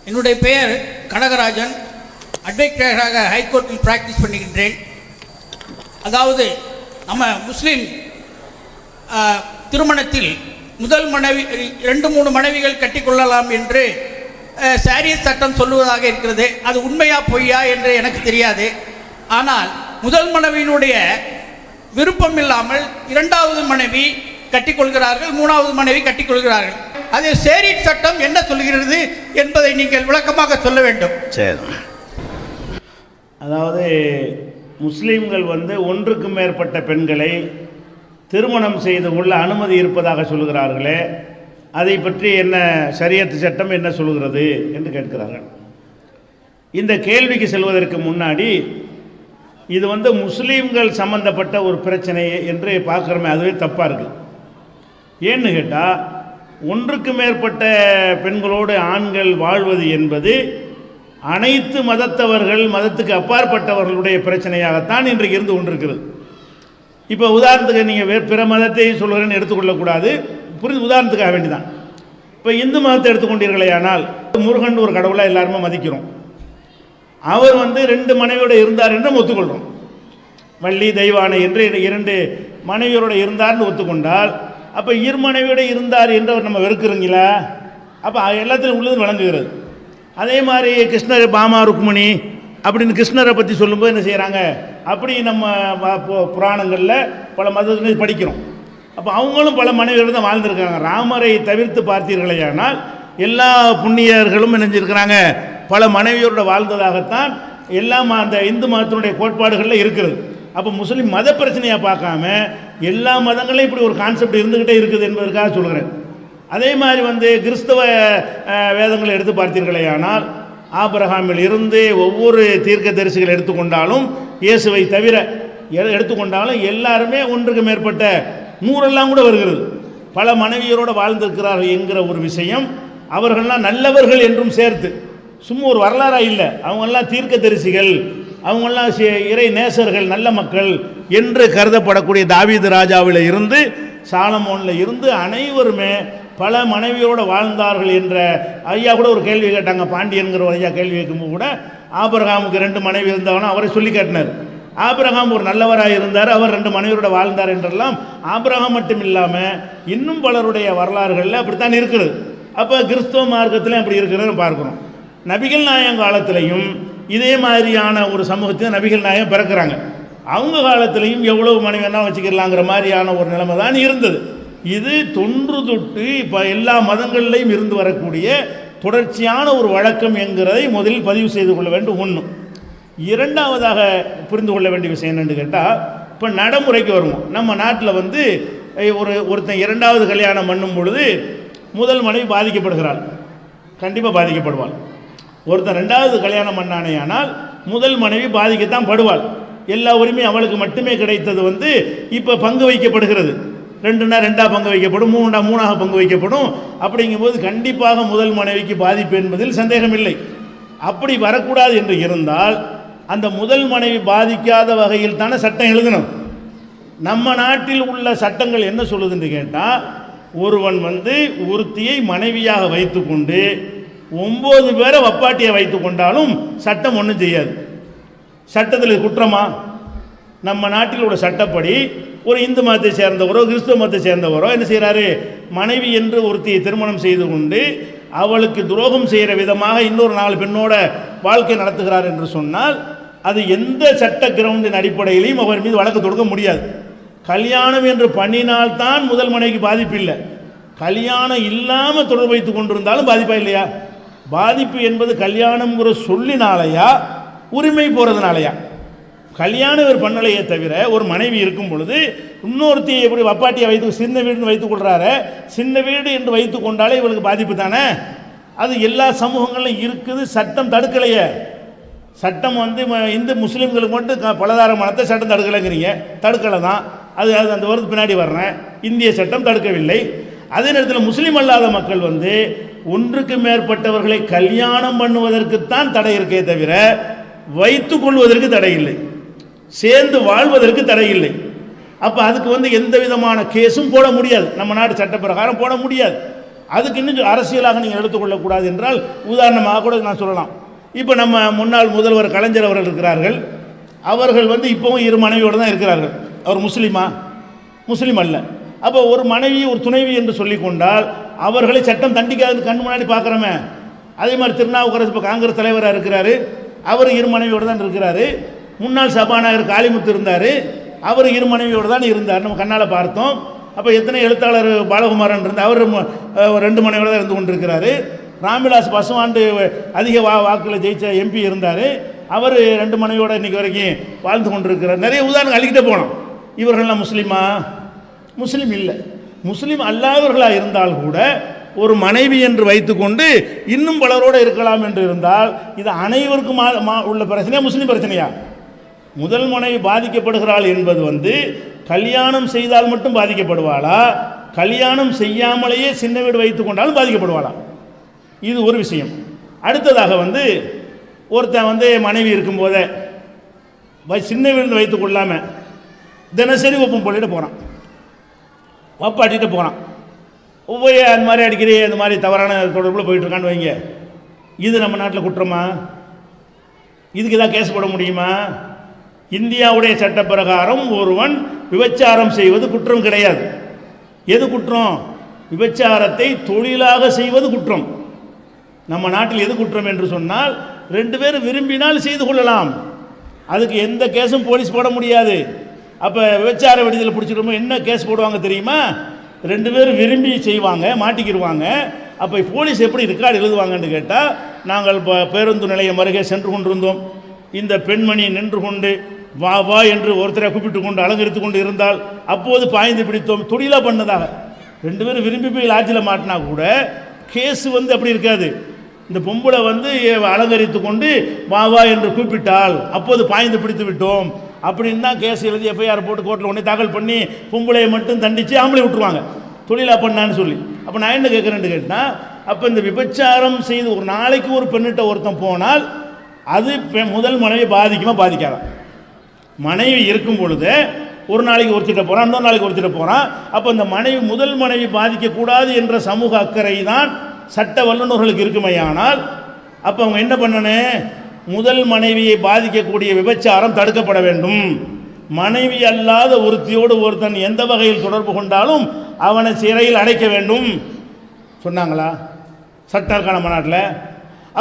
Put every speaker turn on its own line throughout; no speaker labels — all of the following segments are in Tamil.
என்னுடைய பெயர் கனகராஜன். அட்வொகேட்டாக ஹைகோர்ட்டில் பிராக்டிஸ் பண்ணுகின்றேன். அதாவது நம்ம முஸ்லீம் திருமணத்தில் முதல் மனைவி 2-3 மனைவிகள் கட்டிக்கொள்ளலாம் என்று சாரியத் சட்டம் சொல்லுவதாக இருக்கிறது. அது உண்மையா பொய்யா என்று எனக்கு தெரியாது. ஆனால் முதல் மனைவியினுடைய விருப்பம் இல்லாமல் 2வது மனைவி கட்டிக்கொள்கிறார்கள், 3வது மனைவி கட்டிக்கொள்கிறார்கள். அது சாரியத் சட்டம் என்ன சொல்கிறது என்பதை நீங்கள் விளக்கமாக சொல்ல வேண்டும்.
சரி, அதாவது முஸ்லீம்கள் ஒன்றுக்கு மேற்பட்ட பெண்களை திருமணம் செய்து கொள்ள அனுமதி இருப்பதாக சொல்கிறார்களே, அதை பற்றி என்ன ஷரியத் சட்டம் என்ன சொல்கிறது என்று கேட்கிறார்கள். இந்த கேள்விக்கு செல்வதற்கு முன்னாடி இது முஸ்லீம்கள் சம்பந்தப்பட்ட ஒரு பிரச்சனை என்று பார்க்குறோமே, அதுவே தப்பாக இருக்குது. ஏன்னு கேட்டால், ஒன்றுக்கு மேற்பட்ட பெண்களோடு ஆண்கள் வாழ்வது என்பது அனைத்து மதத்தவர்கள், மதத்துக்கு அப்பாற்பட்டவர்களுடைய பிரச்சனையாகத்தான் இன்றைக்கு இருந்து கொண்டிருக்கிறது. இப்போ உதாரணத்துக்கு நீங்கள் பிற மதத்தை சொல்கிறேன்னு எடுத்துக்கொள்ளக்கூடாது, உதாரணத்துக்காக வேண்டிதான். இப்போ இந்து மதத்தை எடுத்துக்கொண்டீர்களே, ஆனால் முருகன் ஒரு கடவுளாக எல்லாருமே மதிக்கிறோம். அவர் 2 மனைவியோடு இருந்தார் என்று ஒத்துக்கொள்கிறோம். வள்ளி தெய்வானை என்று 2 மனைவியரோடு இருந்தார்னு ஒத்துக்கொண்டால், அப்போ மனைவியோடு இருந்தார் என்று அவர் நம்ம வெறுக்கிறீங்களா? அப்போ எல்லாத்திலும் உள்ளது வழங்குகிறது. அதே மாதிரி கிருஷ்ணர் பாமா ருக்மணி அப்படின்னு கிருஷ்ணரை பற்றி சொல்லும்போது என்ன செய்கிறாங்க, அப்படி நம்ம புராணங்களில் பல மதத்தில் படிக்கிறோம். அப்போ அவங்களும் பல மனைவியோடு தான் வாழ்ந்துருக்காங்க. ராமரை தவிர்த்து பார்த்தீர்களேயானால் எல்லா புண்ணியர்களும் நினைஞ்சிருக்கிறாங்க, பல மனைவியோட வாழ்ந்ததாகத்தான் எல்லாம் அந்த இந்து மதத்தினுடைய கோட்பாடுகளில் இருக்கிறது. அப்போ முஸ்லீம் மத பிரச்சனையாக பார்க்காம எல்லா மதங்களையும் இப்படி ஒரு கான்செப்ட் இருந்துக்கிட்டே இருக்குது என்பதற்காக சொல்கிறேன். அதே மாதிரி கிறிஸ்தவ வேதங்களை எடுத்து பார்த்தீர்களேயானால் ஆபிரகாமில் இருந்து ஒவ்வொரு தீர்க்கதரிசிகள் எடுத்துக்கொண்டாலும், இயேசுவை தவிர எடுத்துக்கொண்டாலும் எல்லாருமே ஒன்றுக்கு மேற்பட்ட 100 கூட வருகிறது. பல மனைவியரோடு வாழ்ந்திருக்கிறார்கள் என்கிற ஒரு விஷயம் அவர்கள்லாம் நல்லவர்கள் என்றும் சேர்த்து, சும்மா ஒரு வரலாறாக இல்லை, அவங்கெல்லாம் தீர்க்கதரிசிகள், அவங்கெல்லாம் இறை நேசர்கள், நல்ல மக்கள் என்று கருதப்படக்கூடிய தாவீது ராஜாவில் இருந்து சாலமோனில் இருந்து அனைவருமே பல மனைவியோடு வாழ்ந்தார்கள் என்ற ஐயா கூட ஒரு கேள்வி கேட்டாங்க. பாண்டியன்கிற ஐயா கேள்வி கேட்கும்போது கூட ஆபிரகாமுக்கு 2 மனைவி இருந்தாங்கன்னா அவரை சொல்லி காட்டினார். ஆபிரகாம் ஒரு நல்லவராக இருந்தார், அவர் 2 மனைவியோட வாழ்ந்தார் என்றெல்லாம் ஆபிரகாம் மட்டும் இல்லாமல் இன்னும் பலருடைய வரலாறுகளில் அப்படித்தான் இருக்குது. அப்போ கிறிஸ்தவ மார்க்கத்திலையும் அப்படி இருக்கிறத பார்க்குறோம். நபிகள் நாயகம் காலத்திலையும் இதே மாதிரியான ஒரு சமூகத்தையும் நபிகள் நாயகம் பிறக்கிறாங்க. அவங்க காலத்திலையும் எவ்வளவு மனைவி வேணால் வச்சுக்கலாங்கிற மாதிரியான ஒரு நிலைமை தான் இருந்தது. இது தொன்று தொட்டு இப்போ எல்லா மதங்கள்லையும் இருந்து வரக்கூடிய தொடர்ச்சியான ஒரு வழக்கம் என்கிறதை முதலில் பதிவு செய்து கொள்ள வேண்டும். ஒன்று. இரண்டாவதாக புரிந்து கொள்ள வேண்டிய விஷயம் என்னென்னு கேட்டால், இப்போ நடைமுறைக்கு வருவோம். நம்ம நாட்டில் ஒருத்தன் 2வது கல்யாணம் பண்ணும் பொழுது முதல் மனைவி பாதிக்கப்படுகிறாள், கண்டிப்பாக பாதிக்கப்படுவாள். ஒருத்தன் 2வது கல்யாணம் பண்ணானே ஆனால் முதல் மனைவி பாதிக்கத்தான் படுவாள். எல்லா உரிமையும் அவளுக்கு மட்டுமே கிடைத்தது இப்போ பங்கு வைக்கப்படுகிறது. 2னா 2ஆக பங்கு வைக்கப்படும், 3னா 3ஆக பங்கு வைக்கப்படும். அப்படிங்கும்போது கண்டிப்பாக முதல் மனைவிக்கு பாதிப்பு என்பதில் சந்தேகம் இல்லை. அப்படி வரக்கூடாது என்று இருந்தால் அந்த முதல் மனைவி பாதிக்காத வகையில் தானே சட்டம் எழுதணும். நம்ம நாட்டில் உள்ள சட்டங்கள் என்ன சொல்லுதுன்னு கேட்டால், ஒருவன் ஒருத்தியை மனைவியாக வைத்து கொண்டு 9 பேரை வப்பாட்டியை வைத்து கொண்டாலும் சட்டம் ஒன்றும் செய்யாது. சட்டத்தில் குற்றமா? நம்ம நாட்டில் உள்ள சட்டப்படி ஒரு இந்து மதத்தை சேர்ந்தவரோ கிறிஸ்துவ மதத்தை சேர்ந்தவரோ என்ன செய்கிறாரு, மனைவி என்று ஒருத்தியை திருமணம் செய்து கொண்டு அவளுக்கு துரோகம் செய்கிற விதமாக இன்னொரு 4 பெண்ணோட வாழ்க்கை நடத்துகிறார் என்று சொன்னால் அது எந்த சட்ட கிரவுண்டின் அடிப்படையிலையும் அவர் மீது வழக்கு தொடுக்க முடியாது. கல்யாணம் என்று பண்ணினால்தான் முதல் மனைவிக்கு பாதிப்பு இல்லை. கல்யாணம் இல்லாமல் தொடர்பு வைத்து கொண்டிருந்தாலும் பாதிப்பா இல்லையா? பாதிப்பு என்பது கல்யாணம்ங்கிற சொல்லினாலையா உரிமை போகிறதுனாலையா? கல்யாணம் ஒரு பண்ணலையே தவிர ஒரு மனைவி இருக்கும் பொழுது இன்னொருத்தையை எப்படி வப்பாட்டியை வைத்து சின்ன வீடுன்னு வைத்துக் கொள்கிறாரு, சின்ன வீடு என்று வைத்து கொண்டாலே இவளுக்கு பாதிப்பு தானே. அது எல்லா சமூகங்களிலும் இருக்குது, சட்டம் தடுக்கலையே. சட்டம் இந்து முஸ்லீம்களுக்கு மட்டும் பலதார மனத்தை சட்டம் தடுக்கலைங்கிறீங்க, தடுக்கலை தான். அது அந்த வருது பின்னாடி வர்றேன், இந்திய சட்டம் தடுக்கவில்லை. அதே நேரத்தில் முஸ்லீம் அல்லாத மக்கள் ஒன்றுக்கு மேற்பட்டவர்களை கல்யாணம் பண்ணுவதற்குத்தான் தடை இருக்கே தவிர வைத்து கொள்வதற்கு தடை இல்லை, சேர்ந்து வாழ்வதற்கு தடை இல்லை. அப்போ அதுக்கு எந்த விதமான கேஸும் போட முடியாது, நம்ம நாடு சட்ட பிரகாரம் போட முடியாது. அதுக்கு இன்னும் அரசியலாக நீங்கள் எடுத்துக்கொள்ளக்கூடாது என்றால் உதாரணமாக கூட நான் சொல்லலாம். இப்போ நம்ம முன்னாள் முதல்வர் கலைஞர் அவர்கள் இருக்கிறார்கள். அவர்கள் இப்போவும் 2 மனைவியோடு தான் இருக்கிறார்கள். அவர் முஸ்லீமா? முஸ்லீம் அல்ல. அப்போ ஒரு மனைவி ஒரு துணைவி என்று சொல்லி கொண்டால் அவர்களை சட்டம் தண்டிக்காதுன்னு கண் முன்னாடி பார்க்குறோமே. அதே மாதிரி திருநாவுக்கரசு இப்போ காங்கிரஸ் தலைவராக இருக்கிறாரு. அவர் 2 மனைவியோடு தான் இருக்கிறாரு. முன்னாள் சபாநாயகர் காளிமுத்து இருந்தார். அவர் 2 மனைவியோடு தான் இருந்தார், நம்ம கண்ணால் பார்த்தோம். அப்போ எத்தனை எழுத்தாளர் பாலகுமாரன் இருந்தார், அவர் 2 மனைவியோடு தான் இருந்து கொண்டிருக்கிறாரு. ராம்விலாஸ் பசுவாண்டு அதிக வாக்கில் ஜெயிச்ச எம்பி இருந்தார். அவர் 2 மனைவியோடு இன்றைக்கி வரைக்கும் வாழ்ந்து கொண்டிருக்கிறார். நிறைய உதாரணம் அழிக்கிட்டே போனோம். இவர்கள்லாம் முஸ்லீமா? முஸ்லீம் இல்லை. முஸ்லீம் அல்லாதவர்களாக இருந்தால் கூட ஒரு மனைவி என்று வைத்துக்கொண்டு இன்னும் பலரோடு இருக்கலாம் என்று இருந்தால் இது அனைவருக்கும் உள்ள பிரச்சனையா, முஸ்லீம் பிரச்சனையா? முதல் மனைவி பாதிக்கப்படுகிறாள் என்பது கல்யாணம் செய்தால் மட்டும் பாதிக்கப்படுவாளா, கல்யாணம் செய்யாமலேயே சின்ன வீடு வைத்து கொண்டாலும் பாதிக்கப்படுவாளா? இது ஒரு விஷயம். அடுத்ததாக ஒருத்தன் மனைவி இருக்கும்போதே சின்ன வீடு வைத்து கொள்ளாமல் தினசரி ஒப்பம் போட்டுட்டு போகிறான், வப்பாட்டிட்டு போகிறான். ஒவ்வொரு அந்த மாதிரி அடிக்கடி அந்த மாதிரி தவறான தொடர்பில் போயிட்டுருக்கான்னு வைங்க. இது நம்ம நாட்டில் குற்றமா? இதுக்கு தான் கேஸ் போட முடியுமா? இந்தியாவுடைய சட்ட பிரகாரம் ஒருவன் விபச்சாரம் செய்வது குற்றம் கிடையாது. எது குற்றம்? விபச்சாரத்தை தொழிலாக செய்வது குற்றம். நம்ம நாட்டில் எது குற்றம் என்று சொன்னால் 2 பேர் விரும்பினால் செய்து கொள்ளலாம், அதுக்கு எந்த கேஸும் போலீஸ் போட முடியாது. அப்போ விபச்சார விடுதலை பிடிச்சிருமோ என்ன கேஸ் போடுவாங்க தெரியுமா? 2 பேர் விரும்பி செய்வாங்க, மாட்டிக்கிடுவாங்க. அப்போ போலீஸ் எப்படி ரெக்கார்டு எழுதுவாங்கன்னு கேட்டால், நாங்கள் பேருந்து நிலையம் அருகே சென்று கொண்டிருந்தோம். இந்த பெண்மணி நின்று கொண்டு வா வா என்று ஒருத்தரை கூப்பிட்டு கொண்டு அலங்கரித்து கொண்டு இருந்தால் அப்போது பாய்ந்து பிடித்தோம், தொழிலாக பண்ணதாக. 2 பேரும் விரும்பி போய் லாட்ஜில் மாட்டினா கூட கேஸு அப்படி இருக்காது. இந்த பொம்பளை அலங்கரித்து கொண்டு வா வா என்று கூப்பிட்டால் அப்போது பாய்ந்து பிடித்து விட்டோம் அப்படின்னு தான் கேஸ் எழுதி எஃப்ஐஆர் போட்டு கோர்ட்டில் உடனே தாக்கல் பண்ணி பொம்பளையை மட்டும் தண்டித்து ஆம்பளை விட்டுருவாங்க, தொழிலாக பண்ணான்னு சொல்லி. அப்போ நான் என்ன கேட்குறேன்னு கேட்டால், அப்போ இந்த விபச்சாரம் செய்து ஒரு நாளைக்கு ஒரு பெண்ணிட்ட ஒருத்தன் போனால் அது முதல் மனைவி பாதிக்குமா பாதிக்காதான்? மனைவி இருக்கும் பொழுது ஒரு நாளைக்கு ஒருத்திட்ட போகிறான், இன்னொரு நாளைக்கு ஒருத்திட்ட போகிறான். அப்போ இந்த முதல் மனைவி பாதிக்கக்கூடாது என்ற சமூக அக்கறை தான் சட்ட வல்லுநர்களுக்கு இருக்குமையானால் அப்போ அவங்க என்ன பண்ணணும்? முதல் மனைவியை பாதிக்கக்கூடிய விபச்சாரம் தடுக்கப்பட வேண்டும். மனைவி அல்லாத ஒருத்தியோடு ஒருத்தன் எந்த வகையில் தொடர்பு கொண்டாலும் அவனை சிறையில் அடைக்க வேண்டும் சொன்னாங்களா சட்டம் இருக்கா நம்ம நாட்டில்?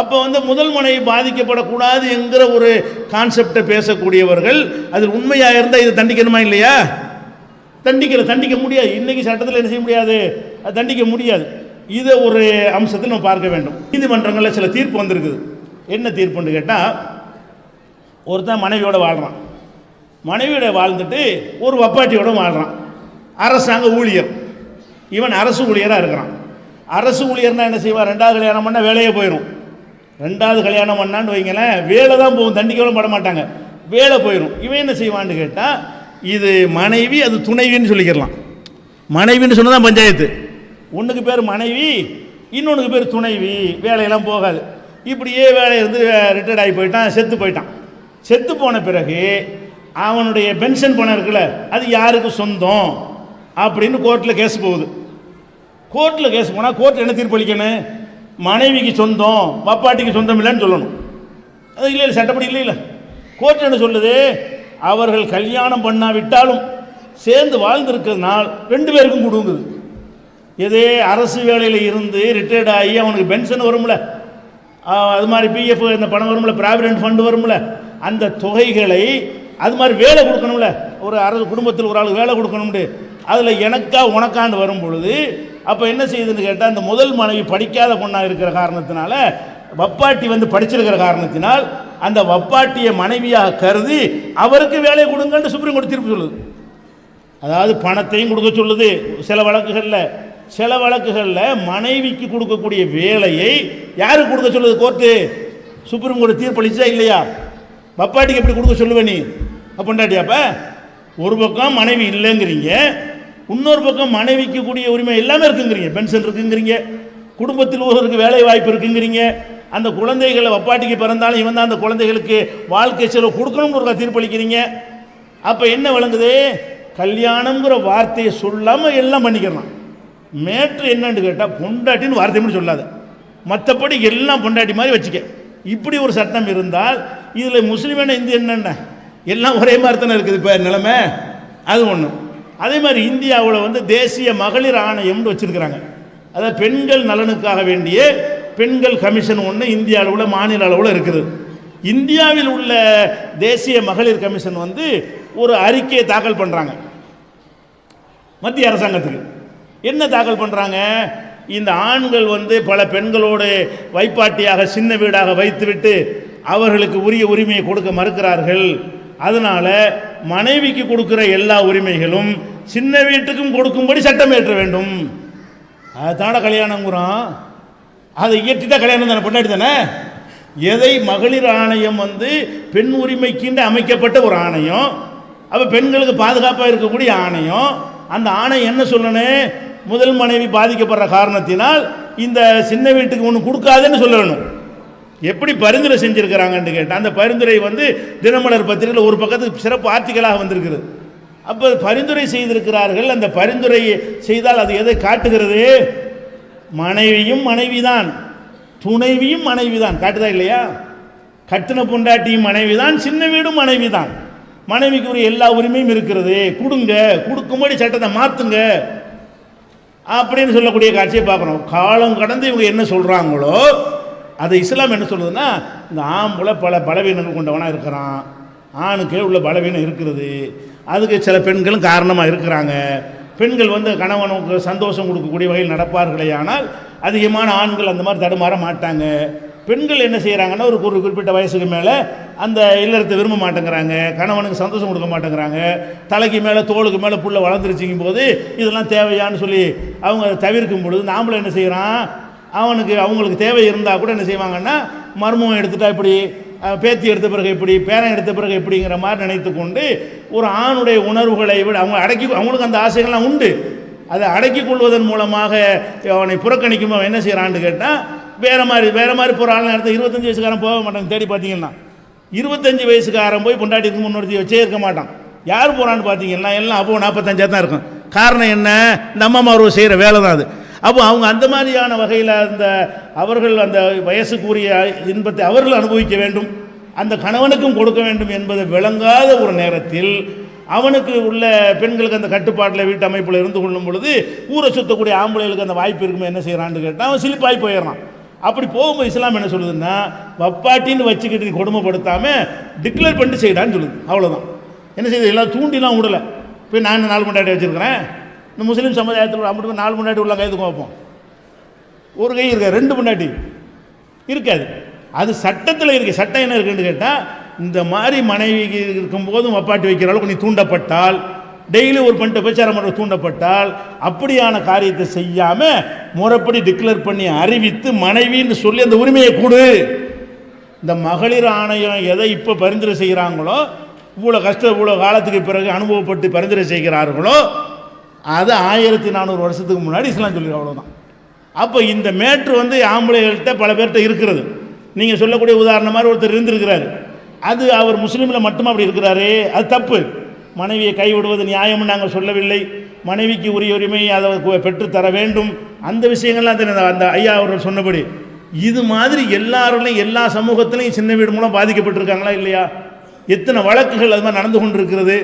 அப்போ முதல் மனைவி பாதிக்கப்படக்கூடாது என்கிற ஒரு கான்செப்டை பேசக்கூடியவர்கள் அதில் உண்மையாக இருந்தால் இதை தண்டிக்கணுமா இல்லையா? தண்டிக்க முடியாது. இன்றைக்கி சட்டத்தில் என்ன செய்ய முடியாது? அது தண்டிக்க முடியாது. இதை ஒரு அம்சத்தில் நம்ம பார்க்க வேண்டும். நீதிமன்றங்களில் சில தீர்ப்பு வந்திருக்குது. என்ன தீர்ப்புன்னு கேட்டால், ஒருத்தன் மனைவியோடு வாழ்கிறான், மனைவியோட வாழ்ந்துட்டு ஒரு வப்பாட்டியோட வாழ்கிறான். அரசாங்க ஊழியர், இவன் அரசு ஊழியராக இருக்கிறான். அரசு ஊழியர்னால் என்ன செய்வான்? 2வது கல்யாணம் பண்ணால் வேலையே போயிடும். 2வது கல்யாணம் பண்ணான்னு வைங்களேன், வேலை தான் போகும், தண்டிக்கவும் பட மாட்டாங்க, வேலை போயிடும். இவன் என்ன செய்வான்னு கேட்டால், இது மனைவி அது துணைவின்னு சொல்லிக்கிறலாம். மனைவின்னு சொன்னால் தான் பஞ்சாயத்து. ஒன்றுக்கு பேர் மனைவி, இன்னொன்றுக்கு பேர் துணைவி, வேலையெல்லாம் போகாது. இப்படியே வேலை இருந்து ரிட்டையர்ட் ஆகி போயிட்டான், செத்து போயிட்டான். செத்து போன பிறகு அவனுடைய பென்ஷன் பணம் இருக்குல்ல, அது யாருக்கு சொந்தம் அப்படின்னு கோர்ட்டில் கேஸ் போகுது. கோர்ட்டில் கேஸ் போனால் கோர்ட் என்ன தீர்ப்பளிக்கணும்? மனைவிக்கு சொந்தம், வப்பாட்டிக்கு சொந்தம் இல்லைன்னு சொல்லணும். அது இல்லை, சட்டப்படி இல்லை. கோர்ட் என்ன சொல்லுது? அவர்கள் கல்யாணம் பண்ணாவிட்டாலும் சேர்ந்து வாழ்ந்திருக்கிறதுனால் 2 பேருக்கும் கொடுங்குது. இதே அரசு வேலையில் இருந்து ரிட்டையர்ட் ஆகி அவனுக்கு பென்ஷன் வரும்ல, அது மாதிரி பிஎஃப் இந்த பணம் வரும்ல, ப்ராவிடென்ட் ஃபண்டு வரும்ல, அந்த தொகைகளை அது மாதிரி வேலை கொடுக்கணும்ல, ஒரு அரசு குடும்பத்தில் ஒரு ஆளுக்கு வேலை கொடுக்கணும்னு அதில் எனக்கா உனக்காண்டு வரும் பொழுது அப்போ என்ன செய்யுதுன்னு கேட்டால், அந்த முதல் மனைவி படிக்காத பொண்ணாக இருக்கிற காரணத்தினால, வப்பாட்டி படிச்சிருக்கிற காரணத்தினால் அந்த வப்பாட்டியை மனைவியாக கருதி அவருக்கு வேலையை கொடுங்கன்னு சுப்ரீம் கோர்ட் தீர்ப்பு சொல்லுது. அதாவது பணத்தையும் கொடுக்க சொல்லுது சில வழக்குகளில் மனைவிக்கு கொடுக்கக்கூடிய வேலையை யாருக்கு கொடுக்க சொல்லுது கோர்ட்டு? சுப்ரீம் கோர்ட் தீர்ப்பளிச்சா இல்லையா? வப்பாட்டிக்கு எப்படி கொடுக்க சொல்லுவேன் நீ? பொண்டாட்டியாப்ப ஒரு பக்கம் மனைவி இல்லைங்கிறீங்க, இன்னொரு பக்கம் மனைவிக்கு கூடிய உரிமை எல்லாமே இருக்குங்கிறீங்க, பென்ஷன் இருக்குங்கிறீங்க, குடும்பத்தில் ஒருவருக்கு வேலை வாய்ப்பு இருக்குங்கிறீங்க, அந்த குழந்தைகளை வப்பாட்டிக்கு பிறந்தாலும் இவன் தான் அந்த குழந்தைகளுக்கு வாழ்க்கை செலவு கொடுக்கணும்னு ஒரு தீர்ப்பளிக்கிறீங்க. அப்போ என்ன விளங்குது? கல்யாணம்ங்கிற வார்த்தையை சொல்லாமல் எல்லாம் பண்ணிக்கலாம். மேட்ரு என்னன்னு கேட்டால் பொண்டாட்டின்னு வார்த்தை மட்டும் சொல்லாத, மற்றபடி எல்லாம் பொண்டாட்டி மாதிரி வச்சுக்க. இப்படி ஒரு சட்டம் இருந்தால் இதில் முஸ்லீமான இந்து என்னென்ன எல்லாம் ஒரே மாதிரி தானே இருக்குது இப்போ நிலைமை. அது ஒன்று. அதே மாதிரி இந்தியாவில் வந்து தேசிய மகளிர் ஆணையம்னு வச்சுருக்கிறாங்க. அதாவது பெண்கள் நலனுக்காக வேண்டிய பெண்கள் கமிஷன் ஒன்று இந்திய அளவில் மாநில அளவில் இருக்குது. இந்தியாவில் உள்ள தேசிய மகளிர் கமிஷன் வந்து ஒரு அறிக்கையை தாக்கல் பண்ணுறாங்க மத்திய அரசாங்கத்துக்கு. என்ன தாக்கல் பண்ணுறாங்க? இந்த ஆண்கள் வந்து பல பெண்களோடு வைப்பாட்டியாக சின்ன வீடாக வைத்துவிட்டு அவர்களுக்கு உரிய உரிமையை கொடுக்க மறுக்கிறார்கள். அதனால் மனைவிக்கு கொடுக்குற எல்லா உரிமைகளும் சின்ன வீட்டுக்கும் கொடுக்கும்படி சட்டம் ஏற்ற வேண்டும். அதுதான கல்யாணங்கிறோம். அதை இயற்றிட்டா கல்யாணம் தானே, பொண்டாட்டி தானே. எதை மகளிர் ஆணையம் வந்து பெண் உரிமைக்கின்ற அமைக்கப்பட்ட ஒரு ஆணையம், அப்போ பெண்களுக்கு பாதுகாப்பாக இருக்கக்கூடிய ஆணையம். அந்த ஆணையம் என்ன சொல்லணும்? முதல் மனைவி பாதிக்கப்படுற காரணத்தினால் இந்த சின்ன வீட்டுக்கு ஒன்று கொடுக்காதுன்னு சொல்லணும். எப்படி பரிந்துரை செஞ்சுருக்கிறாங்கன்னு கேட்டால் அந்த பரிந்துரை வந்து தினமலர் பத்திரிகையில் ஒரு பக்கத்துக்கு சிறப்பு ஆர்டிக்கலாக வந்திருக்குது. அப்போ பரிந்துரை செய்திருக்கிறார்கள். அந்த பரிந்துரை செய்தால் அது எதை காட்டுகிறது? மனைவியும் மனைவி தான், துணைவியும் மனைவி தான். காட்டுதா இல்லையா? கட்டின பொண்டாட்டியும் மனைவி தான், சின்ன வீடும் மனைவி தான். மனைவிக்கு ஒரு எல்லா உரிமையும் இருக்கிறது. கொடுங்க, கொடுக்கும்படி சட்டத்தை மாற்றுங்க அப்படின்னு சொல்லக்கூடிய காட்சியை பார்க்கணும். காலம் கடந்து இவங்க என்ன சொல்கிறாங்களோ அதை இஸ்லாம் என்ன சொல்லுதுன்னா, இந்த ஆம்பளை பல பலவீனங்கள் கொண்டவனாக இருக்கிறான், ஆணுக்கே உள்ள பலவீனம் இருக்கிறது, அதுக்கு சில பெண்களும் காரணமாக இருக்கிறாங்க. பெண்கள் வந்து கணவனுக்கு சந்தோஷம் கொடுக்கக்கூடிய வகையில் நடப்பார்களே, ஆனால் அதிகமான ஆண்கள் அந்த மாதிரி தடுமாற மாட்டாங்க. பெண்கள் என்ன செய்கிறாங்கன்னா ஒரு குறிப்பிட்ட வயசுக்கு மேலே அந்த இல்லறத்தை விரும்ப மாட்டேங்கிறாங்க, கணவனுக்கு சந்தோஷம் கொடுக்க மாட்டேங்கிறாங்க, தலைக்கு மேலே தோளுக்கு மேலே புள்ள வளர்ந்துருச்சிக்கும் போது இதெல்லாம் தேவையான்னு சொல்லி அவங்க தவிர்க்கும் பொழுது நாமளும் என்ன செய்கிறான், அவங்களுக்கு தேவை இருந்தால் கூட என்ன செய்வாங்கன்னா மர்மம் எடுத்துட்டா இப்படி, பேத்தி எடுத்த பிறகு எப்படி, பேரன் எடுத்த பிறகு எப்படிங்கிற மாதிரி நினைத்து கொண்டு ஒரு ஆணுடைய உணர்வுகளை விட அவங்களுக்கு அந்த ஆசைகள்லாம் உண்டு, அதை அடக்கி கொள்வதன் மூலமாக அவனை புறக்கணிக்கும். அவன் என்ன செய்கிறான்னு கேட்டால் வேறு மாதிரி போகிற ஆள் நேரத்தில் 25 வயசுக்காரன் போக மாட்டாங்க. தேடி பார்த்தீங்கன்னா 25 வயசுக்காரன் போய் பொண்டாட்டிக்கு முன்னோர்த்தி வச்சே இருக்க மாட்டான். யார் போகிறான்னு பார்த்தீங்கன்னா எல்லாம் அப்போ 45 தான் இருக்கும். காரணம் என்ன? இந்த அம்மா ஒரு செய்கிற வேலை தான் அது. அப்போ அவங்க அந்த மாதிரியான வகையில் அவர்கள் அந்த வயசுக்குரிய இன்பத்தை அவர்கள் அனுபவிக்க வேண்டும், அந்த கணவனுக்கும் கொடுக்க வேண்டும் என்பதை விளங்காத ஒரு நேரத்தில் அவனுக்கு உள்ள பெண்களுக்கு அந்த கட்டுப்பாட்டில் வீட்டு அமைப்பில் இருந்து கொள்ளும் பொழுது ஊரை சுற்றக்கூடிய ஆம்பளைகளுக்கு அந்த வாய்ப்பு இருக்குமே என்ன செய்கிறான்னு கேட்டால் அவன் சிலிப்பாகி போயிடறான். அப்படி போகும்போது இஸ்லாம் என்ன சொல்லுதுன்னா, வப்பாட்டின்னு வச்சுக்கிட்டு கொடுமைப்படுத்தாமல் டிக்ளேர் பண்ணிட்டு செய்யடான்னு சொல்லுது. அவ்வளோதான். என்ன செய்யுது? எல்லாம் தூண்டிலாம் விடலை. போய் நான் 4 பொண்டாட்டி வச்சுருக்கிறேன், இந்த முஸ்லீம் சமுதாயத்தில் அப்படி 4 பொண்டாட்டி உள்ள கைதுக்கு வைப்போம். ஒரு கை இருக்காது, 2 பொண்டாட்டி இருக்காது. அது சட்டத்தில் இருக்குது. சட்டம் என்ன இருக்குன்னு கேட்டால், இந்த மாதிரி மனைவிக்கு இருக்கும்போதும் வப்பாட்டி வைக்கிற அளவுக்கு நீ தூண்டப்பட்டால், டெய்லி ஒரு பண்ணிட்டு பிரச்சாரம் பண்ணுற தூண்டப்பட்டால், அப்படியான காரியத்தை செய்யாமல் முறைப்படி டிக்ளேர் பண்ணி அறிவித்து மனைவின்னு சொல்லி அந்த உரிமையை கொடு. இந்த மகளிர் ஆணையம் எதை இப்போ பரிந்துரை செய்கிறாங்களோ, இவ்வளோ காலத்துக்கு பிறகு அனுபவப்பட்டு பரிந்துரை செய்கிறார்களோ, அது 1400 வருஷத்துக்கு முன்னாடி இஸ்லாம் சொல்லி. அவ்வளோதான். அப்போ இந்த மேட்ரு வந்து ஆம்பளைகள்கிட்ட பல பேர்கிட்ட இருக்கிறது. நீங்கள் சொல்லக்கூடிய உதாரணம் மாதிரி ஒருத்தர் இருந்திருக்கிறாரு, அது அவர் முஸ்லீமில் மட்டும் அப்படி இருக்கிறாரு, அது தப்பு. மனைவியை கைவிடுவது நியாயம்னு நாங்கள் சொல்லவில்லை. மனைவிக்கு உரிய உரிமையை அதை பெற்றுத்தர வேண்டும். அந்த விஷயங்கள்லாம் அந்த ஐயா அவர்கள் சொன்னபடி இது மாதிரி எல்லாருலையும் எல்லா சமூகத்திலையும் சின்ன வீடு மூலம் பாதிக்கப்பட்டிருக்காங்களா இல்லையா? எத்தனை வழக்குகள் அது மாதிரி நடந்து கொண்டு இருக்கிறது.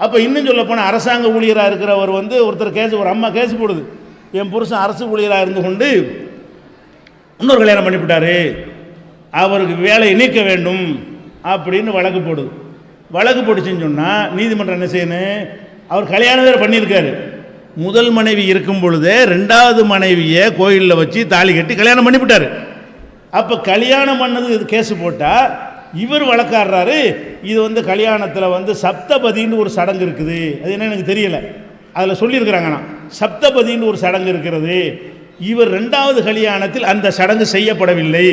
அப்போ இன்னும் சொல்லப்போனால் அரசாங்க ஊழியராக இருக்கிறவர் வந்து ஒருத்தர் ஒரு அம்மா கேஸ் போடுது, என் புருஷன் அரசு ஊழியராக இருந்து கொண்டு இன்னொரு கல்யாணம் பண்ணிவிட்டாரு, அவருக்கு வேலையை நீக்க வேண்டும் அப்படின்னு வழக்கு போடுது. வழக்கு போட்டுச்சுன்னு சொன்னால் நீதிமன்றம் என்ன செய்யணும்? அவர் கல்யாணம் வேறு பண்ணியிருக்காரு. முதல் மனைவி இருக்கும் பொழுதே 2வது மனைவியை கோயிலில் வச்சு தாலி கட்டி கல்யாணம் பண்ணிவிட்டார். அப்போ கல்யாணம் பண்ணது இது கேஸு போட்டால் இவர் வழக்காடுறாரு. இது வந்து கல்யாணத்தில் வந்து சப்தபதின்னு ஒரு சடங்கு இருக்குது. அது என்ன எனக்கு தெரியலை, அதில் சொல்லியிருக்கிறாங்கண்ணா சப்தபதின்னு ஒரு சடங்கு இருக்கிறது. இவர் 2வது கல்யாணத்தில் அந்த சடங்கு செய்யப்படவில்லை,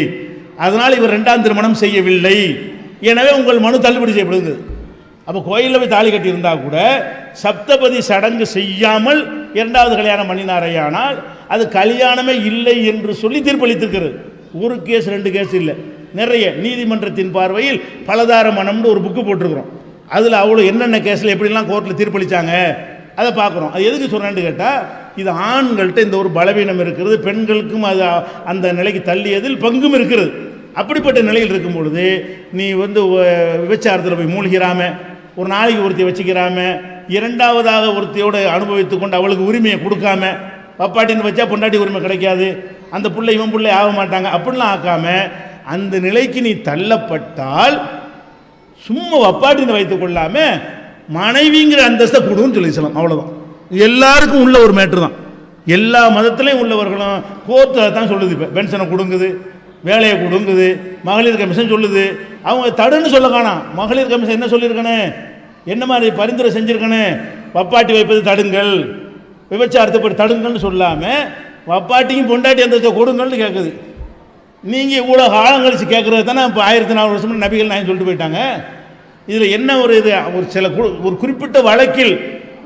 அதனால் இவர் 2ஆம் திருமணம் செய்யவில்லை, எனவே உங்கள் மனு தள்ளுபடி செய்யப்படுது. அப்போ கோயிலில் போய் தாலி கட்டியிருந்தால் கூட சப்தபதி சடங்கு செய்யாமல் 2வது கல்யாணம் பண்ணினாரையானால் அது கல்யாணமே இல்லை என்று சொல்லி தீர்ப்பளித்திருக்கிறது. ஒரு கேஸ் 2 கேஸ் இல்லை, நிறைய. நீதிமன்றத்தின் பார்வையில் பலதார மனம்னு ஒரு புக்கு போட்டிருக்கிறோம். அதில் அவ்வளோ என்னென்ன கேஸில் எப்படிலாம் கோர்ட்டில் தீர்ப்பளித்தாங்க அதை பார்க்குறோம். அது எதுக்கு சொல்கிறேன்னு கேட்டால், இது ஆண்கள்கிட்ட இந்த ஒரு பலவீனம் இருக்கிறது, பெண்களுக்கும் அது அந்த நிலைக்கு தள்ளியதில் பங்கும் இருக்கிறது. அப்படிப்பட்ட நிலையில் இருக்கும் பொழுது நீ வந்து விபச்சாரத்தில் போய் மூழ்கிறாம, ஒரு நாளைக்கு ஒருத்தியை வச்சுக்கிறாம, இரண்டாவதாக ஒருத்தியோடு அனுபவித்து கொண்டு அவளுக்கு உரிமையை கொடுக்காம, பப்பாட்டின்னு வச்சா பொண்டாட்டி உரிமை கிடைக்காது, அந்த பிள்ளை இவன் பிள்ளை ஆக மாட்டாங்க, அப்படிலாம் ஆக்காம அந்த நிலைக்கு நீ தள்ளப்பட்டால் சும்மா வப்பாட்டின்னு வைத்துக் கொள்ளாம மனைவிங்கிற அந்தஸ்தை கொடுன்னு சொல்லிக்கலாம். அவ்வளோதான். எல்லாருக்கும் உள்ள ஒரு மேட்ரு தான். எல்லா மதத்திலையும் உள்ளவர்களும் கோர்ட்டு அதை தான் சொல்லுது. இப்போ பென்ஷனை கொடுங்குது, வேலையை கொடுங்குது, மகளிர் கமிஷன் சொல்லுது. அவங்க தடுன்னு சொல்ல காணாம். மகளிர் கமிஷன் என்ன சொல்லியிருக்கனே, என்ன மாதிரி பரிந்துரை செஞ்சுருக்கனே, வப்பாட்டி வைப்பது தடுங்கள், விபச்சாரத்தை போய் தடுங்கள்னு சொல்லாமல் வப்பாட்டியும் பொண்டாட்டி அந்தஸ்தை கொடுங்கள்னு கேட்குது. நீங்கள் இவ்வளோ காலம் கழிச்சு கேட்குறது தானே இப்போ 1400 வருஷம் நபிகள் நான் சொல்லிட்டு போயிட்டாங்க. இதில் என்ன ஒரு இது, ஒரு சில ஒரு குறிப்பிட்ட வழக்கில்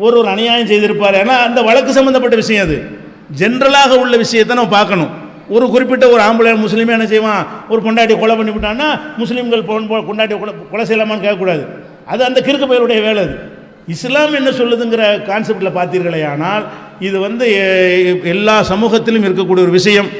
ஒரு அநியாயம் செய்திருப்பார். ஏன்னா அந்த வழக்கு சம்மந்தப்பட்ட விஷயம், அது ஜென்ரலாக உள்ள விஷயத்தை நம்ம பார்க்கணும். ஒரு குறிப்பிட்ட ஒரு ஆம்பளை முஸ்லீமே என்ன செய்வான், ஒரு பொண்டாட்டியை கொலை பண்ணி விட்டான்னா முஸ்லீம்கள் பொண்டாட்டியை கொலை செய்யலாமான்னு கேட்கக்கூடாது. அது அந்த கிறுக்கு பயிலுடைய வேலை. அது இஸ்லாம் என்ன சொல்லுதுங்கிற கான்செப்டில் பார்த்தீர்களே. ஆனால் இது வந்து எல்லா சமூகத்திலும் இருக்கக்கூடிய ஒரு விஷயம்.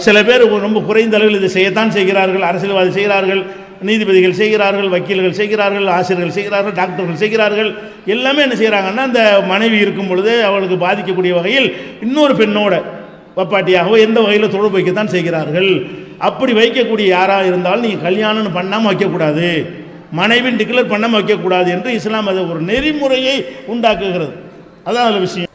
சில பேர் ரொம்ப குறைந்த அளவில் இதை செய்யத்தான் செய்கிறார்கள். அரசியல்வாதி செய்கிறார்கள், நீதிபதிகள் செய்கிறார்கள், வக்கீல்கள் செய்கிறார்கள், ஆசிரியர்கள் செய்கிறார்கள், டாக்டர்கள் செய்கிறார்கள். எல்லாமே என்ன செய்கிறாங்கன்னா, அந்த மனைவி இருக்கும் பொழுது அவளுக்கு பாதிக்கக்கூடிய வகையில் இன்னொரு பெண்ணோட வப்பாட்டியாகவோ எந்த வகையில் தொடர்பு வைக்கத்தான் செய்கிறார்கள். அப்படி வைக்கக்கூடிய யாராக இருந்தாலும் நீங்கள் கல்யாணம்னு பண்ணாமல் வைக்கக்கூடாது, மனைவின் டிக்ளேர் பண்ணாமல் வைக்கக்கூடாது என்று இஸ்லாம் அதை ஒரு நெறிமுறையை உண்டாக்குகிறது. அதான் அதில் விஷயம்.